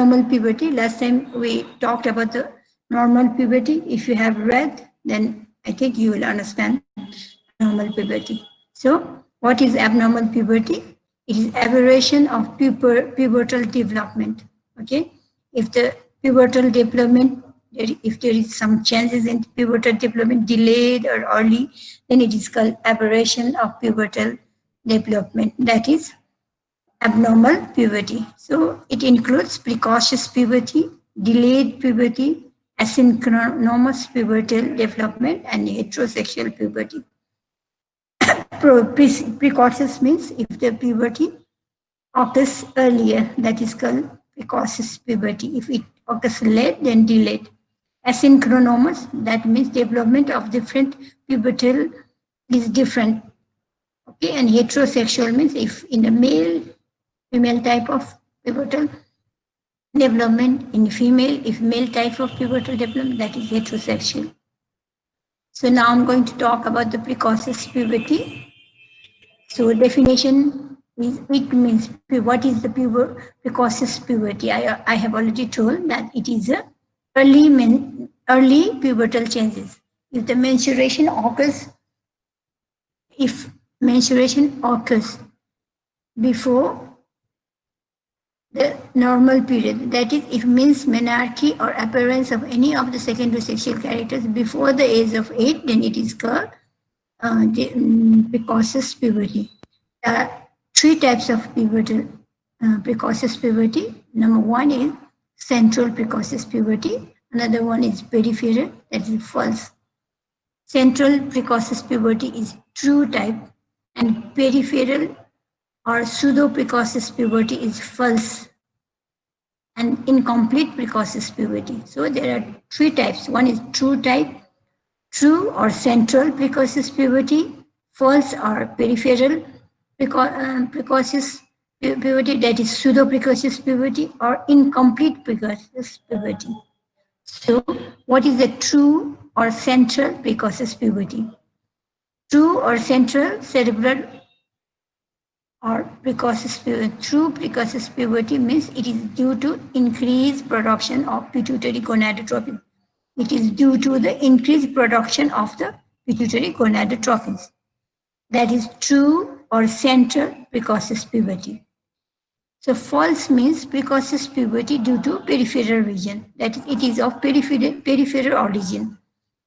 Normal puberty. Last time we talked about the normal puberty. If you have read, then I think you will understand abnormal puberty. So, what is abnormal puberty? It is aberration of pubertal development. Okay, if the pubertal development, if there is some changes in pubertal development, delayed or early, then it is called aberration of pubertal development. That is abnormal puberty. So it includes precocious puberty, delayed puberty, asynchronous pubertal development, and heterosexual puberty. Precocious means if the puberty occurs earlier, that is called precocious puberty. If it occurs late, then delayed. Asynchronous, that means development of different pubertal is different. Okay, and heterosexual means if in the male, female type of pubertal development, in female, if male type of pubertal development, that is heterosexual. So now I'm going to talk about the precocious puberty. So definition is it means what is the precocious puberty? I have already told that it is a early pubertal changes. If the menstruation occurs, if menstruation occurs before the normal period, that is, if means menarche or appearance of any of the secondary sexual characters before the age of 8, then it is called precocious puberty. There are three types of pubertal precocious puberty. Number one is central precocious puberty. Another one is peripheral, that is false. Central precocious puberty is true type, and peripheral or pseudo precocious puberty is false and incomplete precocious puberty. So there are three types. One is true type, true or central precocious puberty, false or peripheral precocious puberty, that is pseudo precocious puberty, or incomplete precocious puberty. So, what is the true or central precocious puberty? True or central cerebral or precocious puberty. True precocious puberty means it is due to increased production of pituitary gonadotropin. It is due to the increased production of the pituitary gonadotrophins. That is true or central precocious puberty. So false means precocious puberty due to peripheral region. That is, it is of peripheral origin.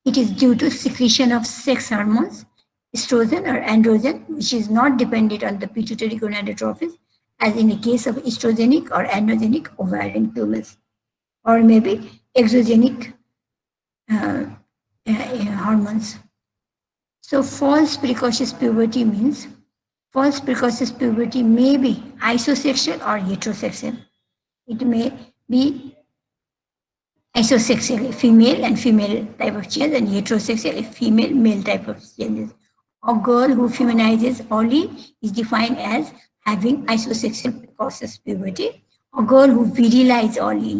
It is due to secretion of sex hormones, estrogen or androgen, which is not dependent on the pituitary gonadotrophins, as in the case of estrogenic or androgenic ovarian tumors, or maybe exogenic hormones. So false precocious puberty means false precocious puberty may be isosexual or heterosexual. It may be isosexual, female and female type of change, and heterosexual, female male type of changes. A girl who feminizes only is defined as having isosexual precocious puberty. A girl who virilizes only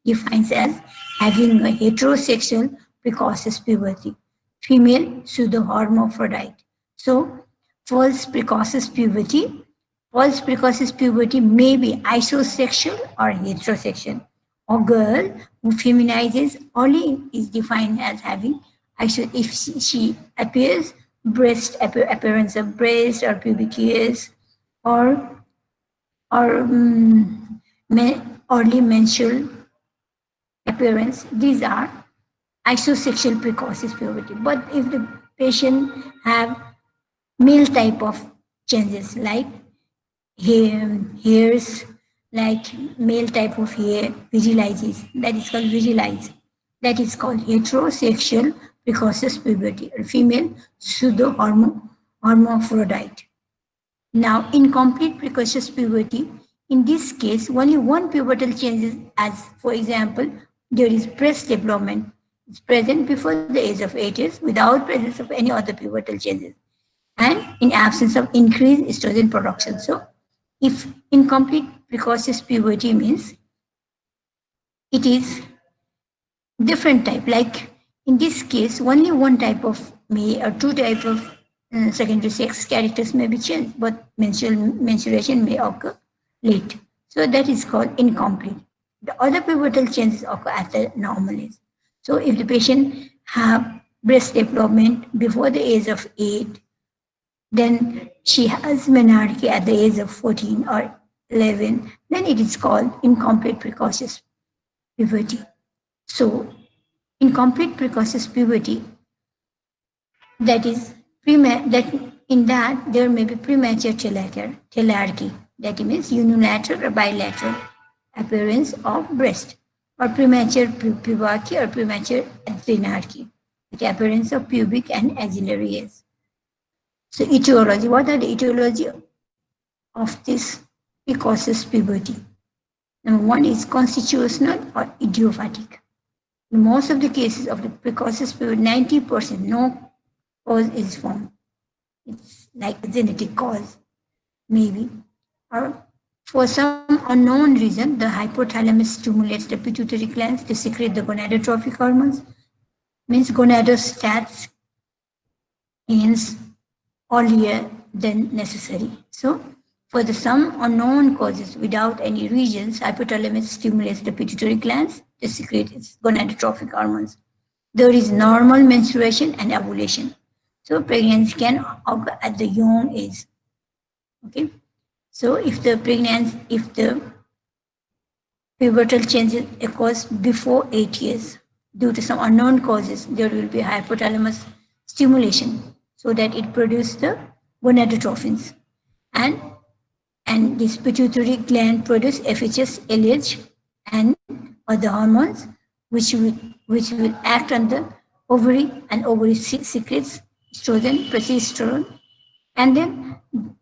defines as having a heterosexual precocious puberty. Female pseudo-hermaphrodite. So, false precocious puberty. False precocious puberty may be isosexual or heterosexual. A girl who feminizes only is defined as having if she appears appearance of breast or pubic hairs or early menstrual appearance. These are isosexual precocious puberty. But if the patient have male type of changes like hairs, like male type of hair virilizes, that is called virilize. That is called heterosexual precocious puberty, or female pseudo hermaphrodite. Now, incomplete precocious puberty, in this case, only one pubertal changes, as for example, there is breast development. It's present before the age of 8 years without presence of any other pubertal changes and in absence of increased estrogen production. So, if incomplete precocious puberty means it is different type, like in this case, only one type of male or two type of secondary sex characters may be changed, but menstruation may occur late. So that is called incomplete. The other pivotal changes occur at the normal age. So if the patient have breast development before the age of 8, then she has menarche at the age of 14 or 11, then it is called incomplete precocious puberty. So incomplete precocious puberty, that is that in that there may be premature telarchy, that means unilateral or bilateral appearance of breast, or premature pubarchy or premature adrenarchy, the appearance of pubic and axillary hairs. So etiology, what are the etiology of this precocious puberty? Number one is constitutional or idiopathic. In most of the cases of the precocious puberty, 90% no cause is found. It's like a genetic cause, maybe. Or for some unknown reason, the hypothalamus stimulates the pituitary glands to secrete the gonadotrophic hormones, means gonadostats ends earlier than necessary. So, for the some unknown causes without any reasons, hypothalamus stimulates the pituitary glands to secrete its gonadotrophic hormones. There is normal menstruation and ovulation. So, pregnancy can occur at the young age. Okay. So, if the pivotal changes occurs before 8 years, due to some unknown causes, there will be hypothalamus stimulation so that it produces the gonadotrophins, and this pituitary gland produce FHS, LH, and other hormones which will act on the ovary, and ovary secretes estrogen, progesterone, and then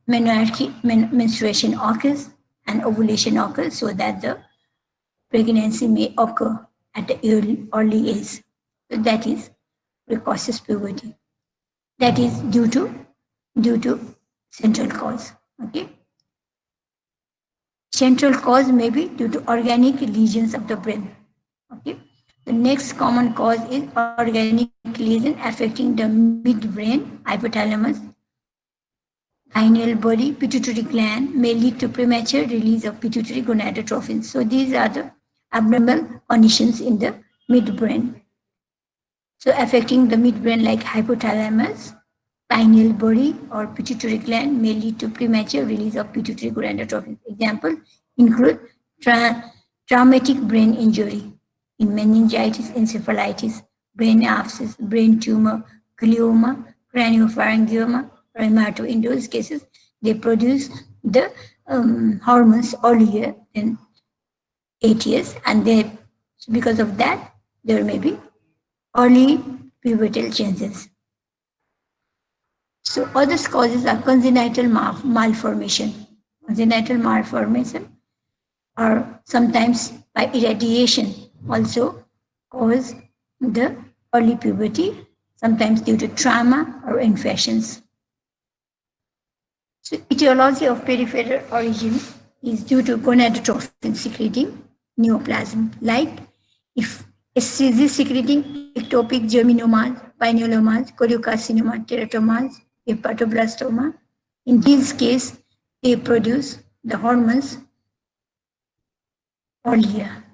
menstruation occurs and ovulation occurs, so that the pregnancy may occur at the early age. So that is precocious puberty. That is due to central cause. Okay. Central cause may be due to organic lesions of the brain. Okay. The next common cause is organic lesion affecting the midbrain, hypothalamus, pineal body, pituitary gland, may lead to premature release of pituitary gonadotrophins. So these are the abnormal conditions in the midbrain. So affecting the midbrain like hypothalamus, pineal body, or pituitary gland may lead to premature release of pituitary gonadotrophins. Examples include traumatic brain injury in meningitis, encephalitis, brain abscess, brain tumor, glioma, craniopharyngioma, or hemato. In those cases, they produce the hormones earlier than 8 years, and because of that, there may be early pubertal changes. So other causes are congenital malformation. Congenital malformation or sometimes by irradiation also cause the early puberty, sometimes due to trauma or infections. So etiology of peripheral origin is due to gonadotrophin secreting neoplasm, like if SCZ secreting ectopic germinomas, pinealomas, choriocarcinoma, teratomas, hepatoblastoma. In these cases, they produce the hormones earlier.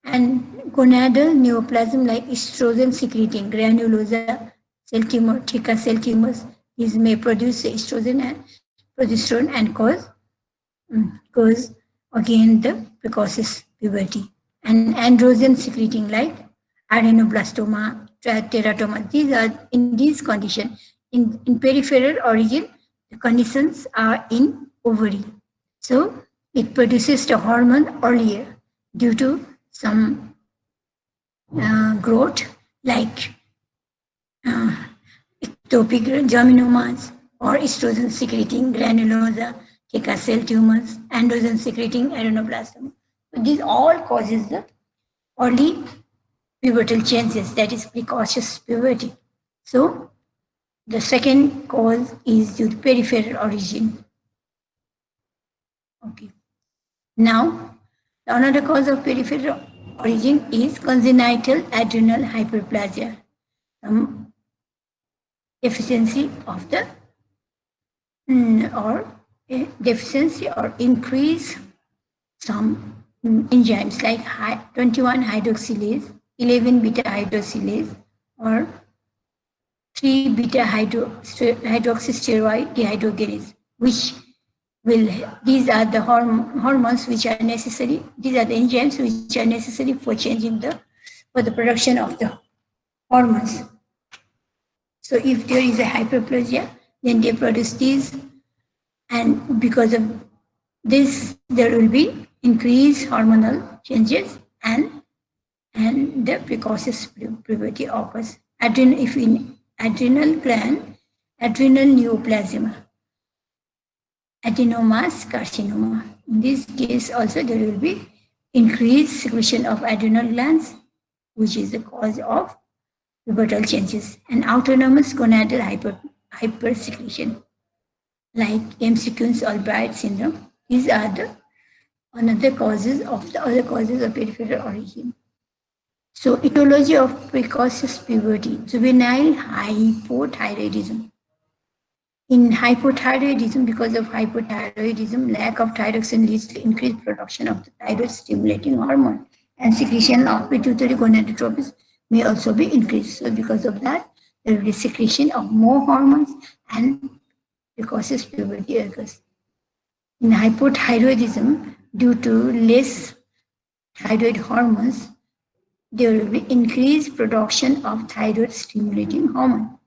And gonadal neoplasm like estrogen secreting granulosa cell tumor, theca cell tumors, these may produce estrogen and progesterone and cause again the precocious puberty. And androgen secreting like adenoblastoma, teratoma. These are in these conditions. In peripheral origin, the conditions are in ovary. So it produces the hormone earlier due to some growth like ectopic germinomas or estrogen secreting granulosa, theca cell tumors, androgen secreting adenoblastoma. So these all causes the early pubertal changes, that is precocious puberty. So the second cause is due to peripheral origin. Okay. Now, another cause of peripheral origin is congenital adrenal hyperplasia, deficiency of the or deficiency or increase some enzymes like 21 hydroxylase, 11 beta hydroxylase, or 3 beta hydroxysteroid dehydrogenase, which will, these are the hormones which are necessary, these are the enzymes which are necessary for changing for the production of the hormones. So if there is a hyperplasia, then they produce these, and because of this, there will be increased hormonal changes, and the precocious puberty occurs. If in adrenal gland, adrenal neoplasm, adenomas carcinoma. In this case, also there will be increased secretion of adrenal glands, which is the cause of pubertal changes, and autonomous gonadal hypersecretion, like McCune Albright syndrome. These are the another causes of the other causes of peripheral origin. So, etiology of precocious puberty, juvenile hypothyroidism. In hypothyroidism, because of hypothyroidism, lack of thyroxine leads to increased production of the thyroid stimulating hormone, and secretion of pituitary gonadotropins may also be increased. So, because of that, there will be secretion of more hormones and precocious puberty occurs. In hypothyroidism, due to less thyroid hormones, there will be increased production of thyroid stimulating hormone.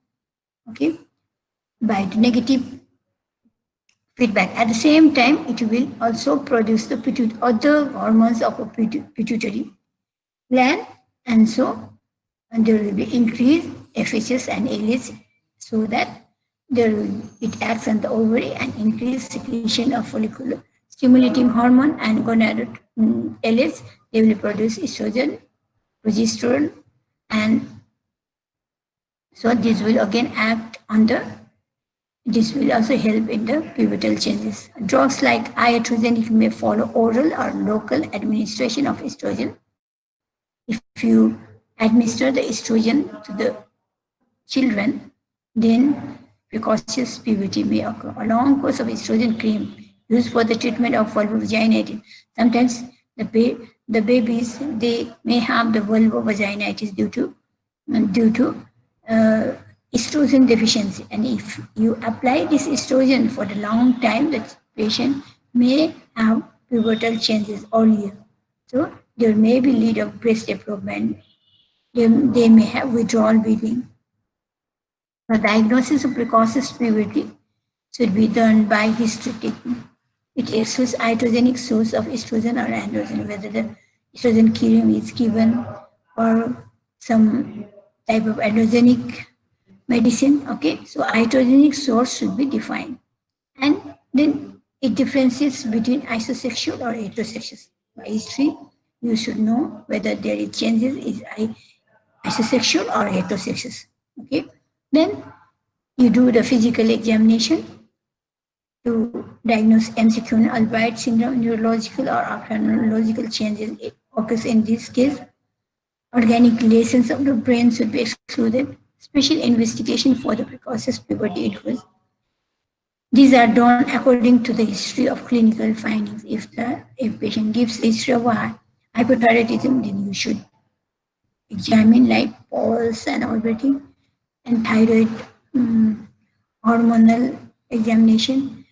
Okay, by the negative feedback. At the same time, it will also produce the other hormones of a pituitary gland, and so and there will be increased FSH and LH, so that it acts on the ovary and increase secretion of follicular stimulating hormone and gonadal LH. They will produce estrogen, progesterone, and so this will again act on the, this will also help in the pivotal changes. Drugs like iatrogenic may follow oral or local administration of estrogen. If you administer the estrogen to the children, then precocious puberty may occur. A long course of estrogen cream used for the treatment of vulvovaginitis. Sometimes the babies, they may have the vulvovaginitis due to uh, estrogen deficiency. And if you apply this estrogen for the long time, the patient may have pubertal changes earlier. So there may be lead of breast development. They may have withdrawal bleeding. The diagnosis of precocious puberty should be done by history taking. It excludes iatrogenic source of estrogen or androgen, whether the estrogen cream is given or some type of androgenic medicine. Okay, so iatrogenic source should be defined, and then it differentiates between isosexual or heterosexual. By history, you should know whether there is changes is isosexual or heterosexual. Okay, then you do the physical examination to diagnose McCune Albright syndrome. Neurological or ophthalmological changes it occurs in this case. Organic lesions of the brain should be excluded. Special investigation for the precocious puberty includes. These are done according to the history of clinical findings. If patient gives history of hypothyroidism, then you should examine like pulse and everything, and thyroid hormonal examination,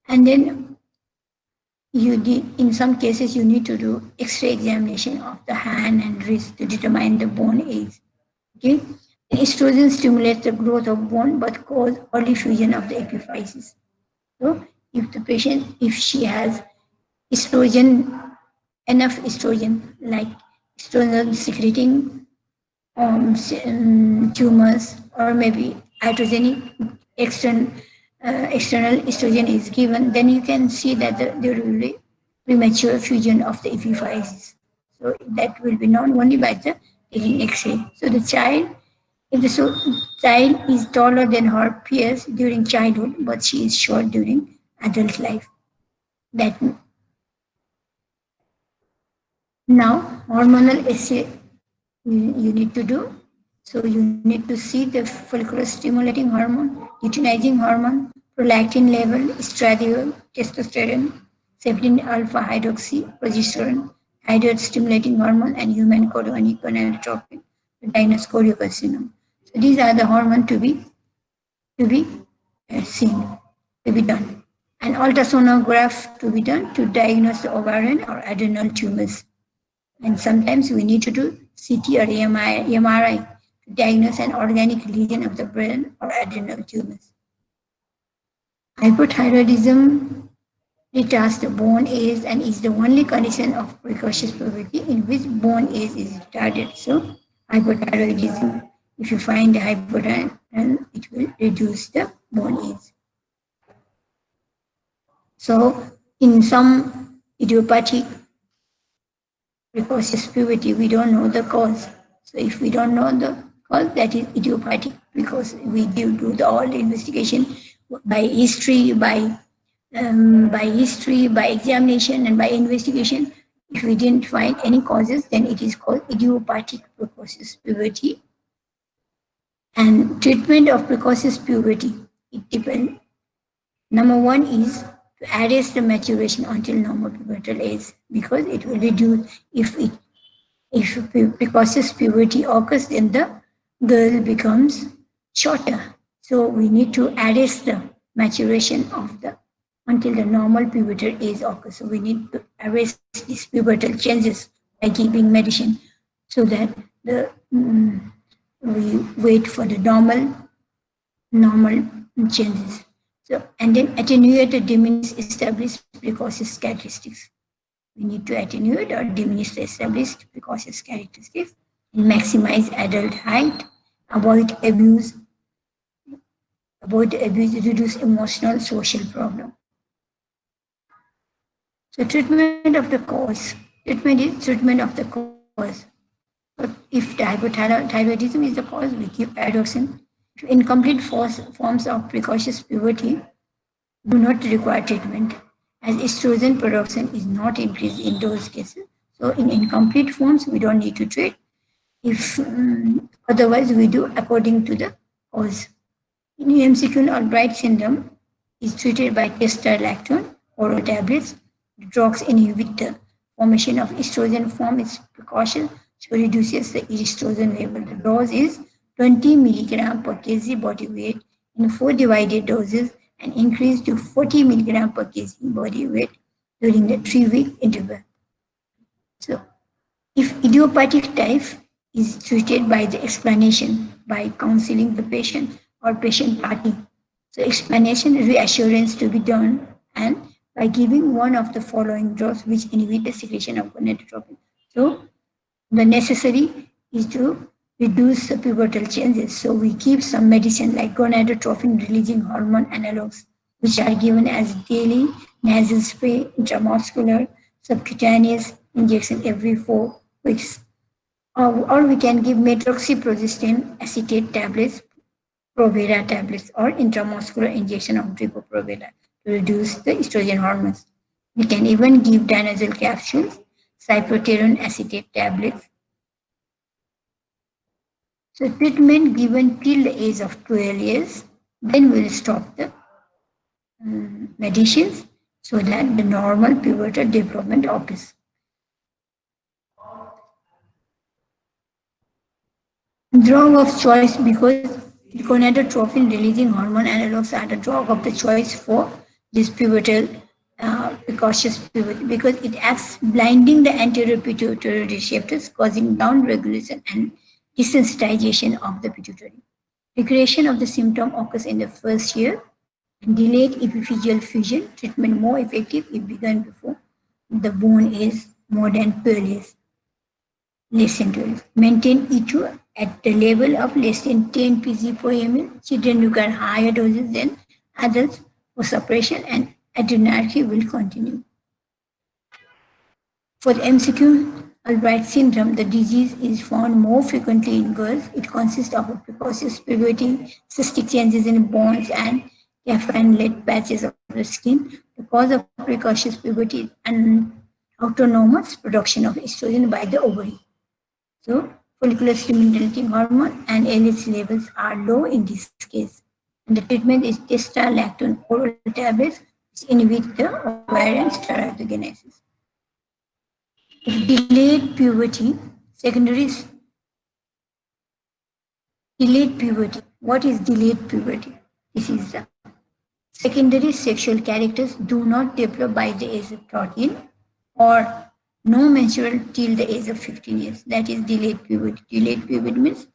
and then in some cases you need to do X-ray examination of the hand and wrist to determine the bone age. Okay, estrogen stimulates the growth of bone but cause early fusion of the epiphyses. So if the patient, if she has estrogen, enough estrogen, like estrogen secreting tumors, or maybe iatrogenic external, external estrogen is given, then you can see that there will be premature fusion of the epiphyses. So that will be known only by the taking X-ray. So the child, if the child is taller than her peers during childhood, but she is short during adult life, that now hormonal assay you need to do. So you need to see the follicular stimulating hormone, luteinizing hormone, prolactin level, estradiol, testosterone, 17 alpha hydroxy, progesterone, thyroid stimulating hormone, and human chorionic gonadotropin to diagnose choriocarcinoma. So these are the hormones to be seen, to be done. An ultrasonograph to be done to diagnose the ovarian or adrenal tumors. And sometimes we need to do CT or MRI to diagnose an organic lesion of the brain or adrenal tumors. Hypothyroidism retards the bone age and is the only condition of precocious puberty in which bone age is retarded. So, hypothyroidism, if you find the hypothyroid, it will reduce the bone age. So, in some idiopathic precocious puberty, we don't know the cause. So if we don't know the cause, that is idiopathic because we do the all the investigation by history, by examination, and by investigation. If we didn't find any causes, then it is called idiopathic precocious puberty. And treatment of precocious puberty, it depends. Number one is to arrest the maturation until normal pubertal age because it will reduce if precocious puberty occurs, then the girl becomes shorter. So we need to arrest the maturation of the until the normal pubertal age occurs. So we need to arrest these pubertal changes by giving medicine so that the we wait for the normal changes. So and then attenuate or diminish established precocious characteristics. We need to attenuate or diminish the established precocious characteristics and maximize adult height, avoid abuse, reduce emotional social problem. So treatment of the cause. Treatment is treatment of the cause. But if the hypothyroidism is the cause, we give pyridoxine. Incomplete forms of precocious puberty do not require treatment, as estrogen production is not increased in those cases. So in incomplete forms, we don't need to treat. If otherwise, we do according to the cause. In MCQ Albright syndrome is treated by testosterone oral tablets. The drugs inhibit the formation of estrogen form its precaution, so reduces the estrogen level. The dose is 20 milligram per kg body weight in 4 divided doses and increased to 40 milligram per kg body weight during the 3-week interval. So if idiopathic type is treated by the explanation, by counseling the patient or patient party. So explanation, reassurance to be done, and by giving one of the following drugs which inhibit the secretion of gonadotropin. So the necessary is to reduce the pubertal changes. So we give some medicine like gonadotropin releasing hormone analogs, which are given as daily nasal spray, intramuscular, subcutaneous injection every 4 weeks. Or we can give medroxyprogestin acetate tablets, Provera tablets, or intramuscular injection of drip of Provera to reduce the estrogen hormones. We can even give dinosol capsules, cyproterone acetate tablets. So treatment given till the age of 12 years, then we'll stop the medicines so that the normal pubertal development occurs. Drug of choice because gonadotropin releasing hormone analogs are the drug of the choice for this pubertal precocious puberty because it acts blinding the anterior pituitary receptors, causing down regulation and desensitization of the pituitary. Recreation of the symptom occurs in the first year, and delayed epiphyseal fusion treatment more effective if begun before the bone is more than 12 years. Less than 12. Maintain E2 at the level of less than 10 pg per ml. Children require higher doses than adults for suppression, and adrenarche will continue. For the MCQ Albright syndrome, the disease is found more frequently in girls. It consists of a precocious puberty, cystic changes in bones, and caffeine-led patches of the skin. The cause of precocious puberty is an autonomous production of estrogen by the ovary. So, follicular stimulating hormone and LH levels are low in this case. And the treatment is testosterone oral tablets which inhibit the ovarian steroidogenesis. If delayed puberty, secondary delayed puberty. What is delayed puberty? This is the secondary sexual characters do not develop by the age of 13 or no menstrual till the age of 15 years. That is delayed puberty. Delayed puberty means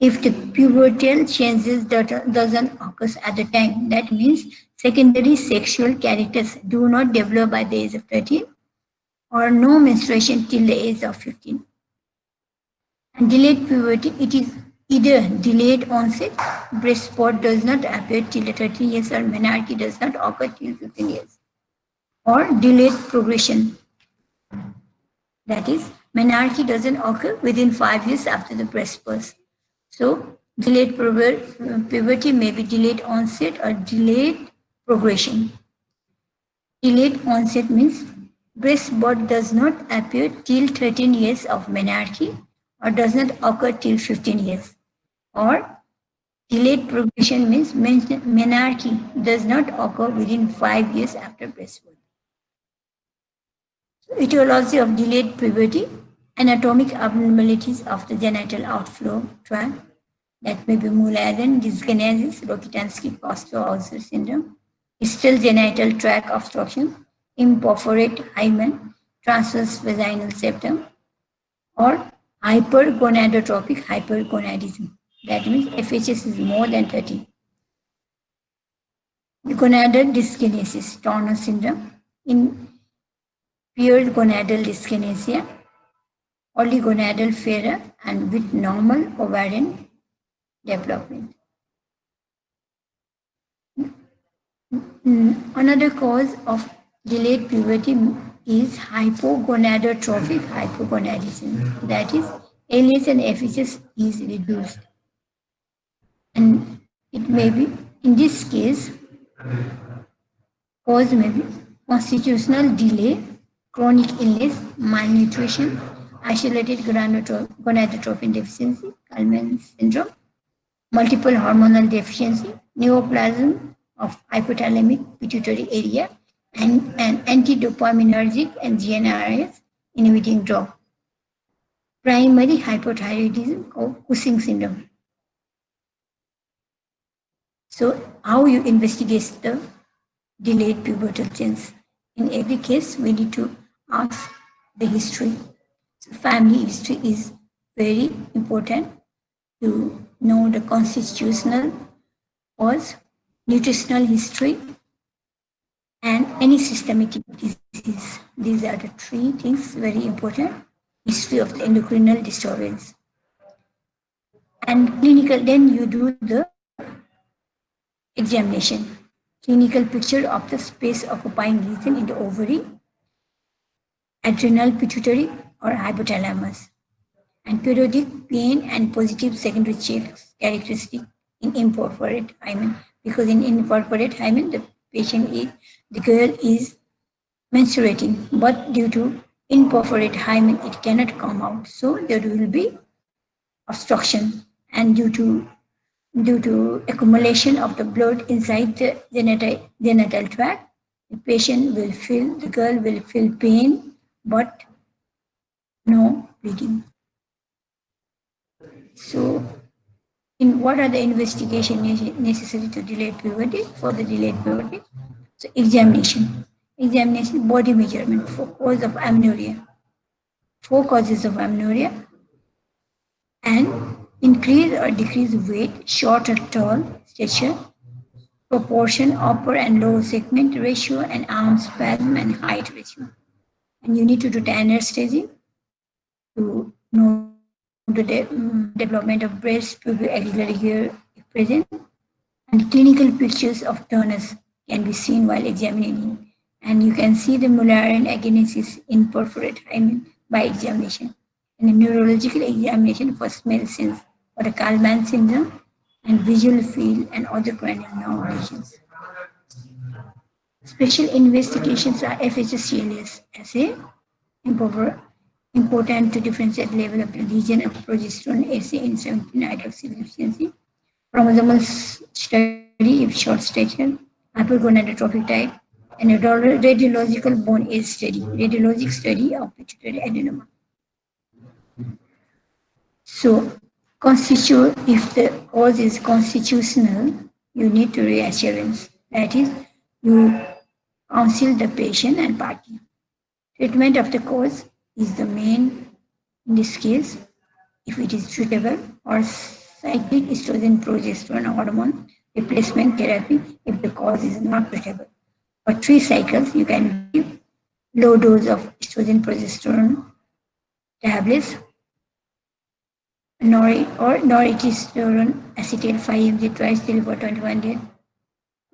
if the pubertal changes that doesn't occur at the time, that means secondary sexual characters do not develop by the age of 13 or no menstruation till the age of 15. And delayed puberty, it is either delayed onset, breast spot does not appear till 13 years, or menarche does not occur till 15 years, or delayed progression. That is, menarche doesn't occur within 5 years after the breast birth. So, delayed puberty may be delayed onset or delayed progression. Delayed onset means breast birth does not appear till 13 years of menarche or does not occur till 15 years. Or delayed progression means menarche does not occur within 5 years after breast birth. Etiology of delayed puberty, anatomic abnormalities of the genital outflow tract, that may be Mulladen dysgenesis, Rokitansky-Kosto-Ulcer syndrome, distal genital tract obstruction, imperforate hymen, transverse vaginal septum, or hypergonadotropic hypergonadism. That means FHS is more than 30. Gonadal dyskinesis, Turner syndrome, impaired gonadal dyskinesia, oligonadal failure, and with normal ovarian development. Another cause of delayed puberty is hypogonadotrophic hypogonadism. That is, LH and FHS is reduced. And it may be, in this case, cause may be constitutional delay, chronic illness, malnutrition, isolated gonadotrophin deficiency, Kallmann syndrome, multiple hormonal deficiency, neoplasm of hypothalamic pituitary area, and an antidopaminergic and GnRH inhibiting drug. Primary hypothyroidism called Cushing syndrome. So, how you investigate the delayed pubertal change? In every case, we need to ask the history. So, family history is very important to know the constitutional cause, nutritional history, and any systemic disease. These are the three things very important. History of the endocrinal disturbance. And clinical, then you do the examination. Clinical picture of the space occupying region in the ovary, adrenal pituitary, or hypothalamus. And periodic pain and positive secondary checks characteristic in imperforate hymen, because in imperforate hymen the patient is, the girl is menstruating, but due to imperforate hymen it cannot come out, so there will be obstruction, and due to accumulation of the blood inside the genital tract, the girl will feel pain but no bleeding. So, what are the investigation necessary to delay puberty? For the delayed puberty, so examination, body measurement for cause of amenorrhea, 4 causes of amenorrhea, and increase or decrease weight, short or tall stature, proportion, upper and lower segment ratio, and arm spasm and height ratio. And you need to do Tanner staging to know the development of breast, pubic axillary hair if present, and clinical pictures of Turners can be seen while examining. And you can see the Mullerian agenesis in perforate hymen by examination. And a neurological examination for smell sense for the Kallmann syndrome and visual field and other cranial nerve lesions. Special investigations are FHS-CLS assay, important to differentiate level of the lesion of progesterone assay in 17-hydroxyl deficiency, chromosomal study if short stature, hypergonadotrophic type, and a radiological bone age study, radiologic study of pituitary adenoma. So, if the cause is constitutional, you need to reassurance. That is, you counsel the patient and party. Treatment of the cause is the main in this case, if it is suitable, or cyclic estrogen progesterone hormone replacement therapy if the cause is not treatable. For 3 cycles, you can give low dose of estrogen progesterone tablets or noritestosterone acetate 5 mg twice daily for 21 days.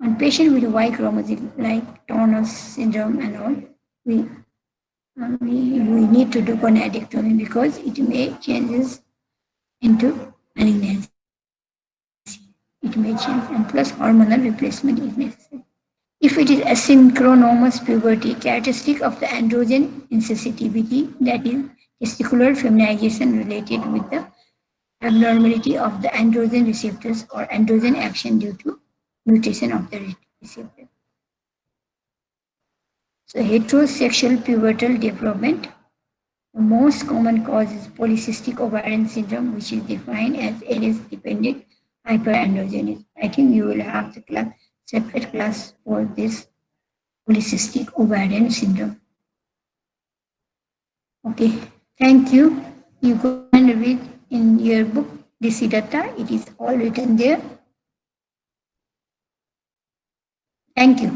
On patients with Y chromosome like Turner syndrome and all, we, we need to do gonadectomy because it may changes into malignancy. It may change, and plus hormonal replacement is necessary. If it is asynchronous puberty, characteristic of the androgen insensitivity, that is testicular feminization related with the abnormality of the androgen receptors or androgen action due to mutation of the receptor. So heterosexual pubertal development, the most common cause is polycystic ovarian syndrome, which is defined as LS-dependent hyperandrogenism. I think you will have the separate class for this polycystic ovarian syndrome. Okay, thank you. You go and read in your book, Desiddata. It is all written there. Thank you.